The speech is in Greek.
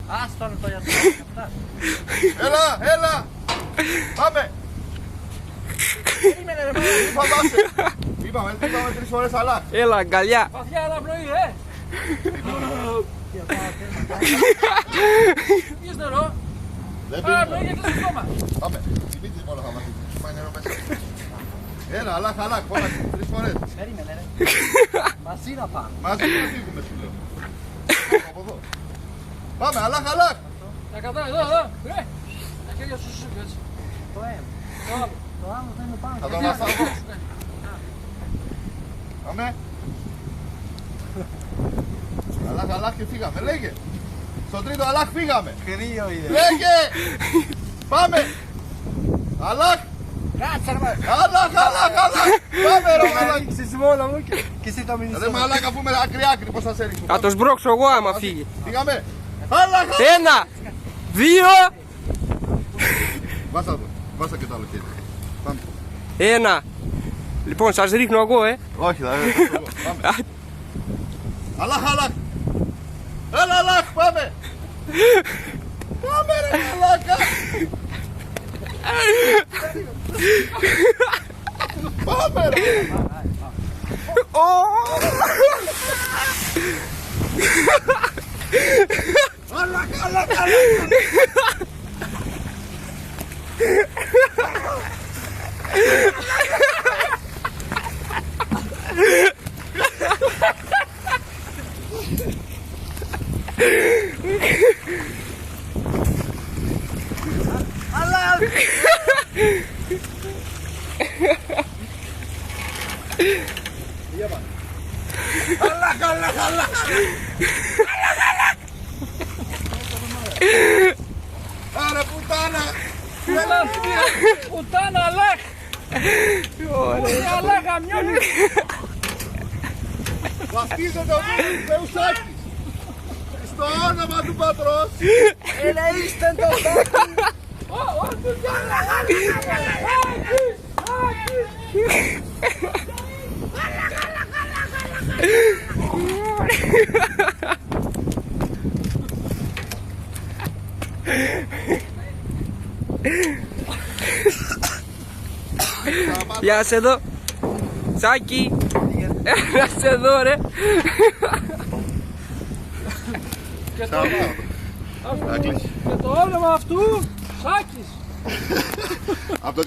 Άστον το γιατρό. Έλα! Πάμε! Περίμενε ρε μάνα. Φαντάσαι! Είπαμε 3 φορές αλλά. Έλα, αγκαλιά. Βαθιά αναπνοή, Πεις νερό. Δεν Αναπνοή πίνω. γιατί στο στόμα. Πάμε. Δημήτρη μόνο θα μας δει. Πάει νερό μέσα. Έλα, αλάχ, πάμε 3 φορές. Περίμενε ρε. Μαζί να πάμε. Μαζί να φύγουμε σου λέω. Από εδώ. Πάμε, αλάχ. Τα κατά εδώ. Τα χέρια σου σου έτσι. Το ένα. Το άλλο θα είναι πάνω. Θα το ανασταθώ. Πάμε. Αλάχ και φύγαμε. Λέγε. Στο τρίτο αλάχ φύγαμε. Κρύο είναι. Λέγε. Πάμε. Αλάχ. Κάτσε ρε μάνα. Αλάχ. Πάμε ρε μαλάκα. Έριξες μόνο μου και εσύ το μηνύσαι. Ρε μαλάκα που είμαι άκρη πώς θα σε έριξω. Θα το σμπρώξω εγώ άμα φύγει. Φύγαμε. Αλάχ. 1, 2, Βάσα και το άλλο χέρι. Πάμε. 1. Λοιπόν, σας ρίχνω εγώ, Όχι, θα ρίχνω. Πάμε. Αλάχ. Έλα, αλάχ, πάμε. Πάμε ρε μαλάκα. Πάμε ρε. Αλάχ. Άρα πουτάνα. Πουτάνα αλάχ. Αλάχ αμιώνει. Βαφτίζεται ο Θεουσάκης. Στο όνομα του πατρός. Ελεήστε το τάκι. Γεια σε εδώ. Σάκη. Έλα σε εδώ ρε. Και Θα κλείσει. το όνομα αυτού Σάκης. Από το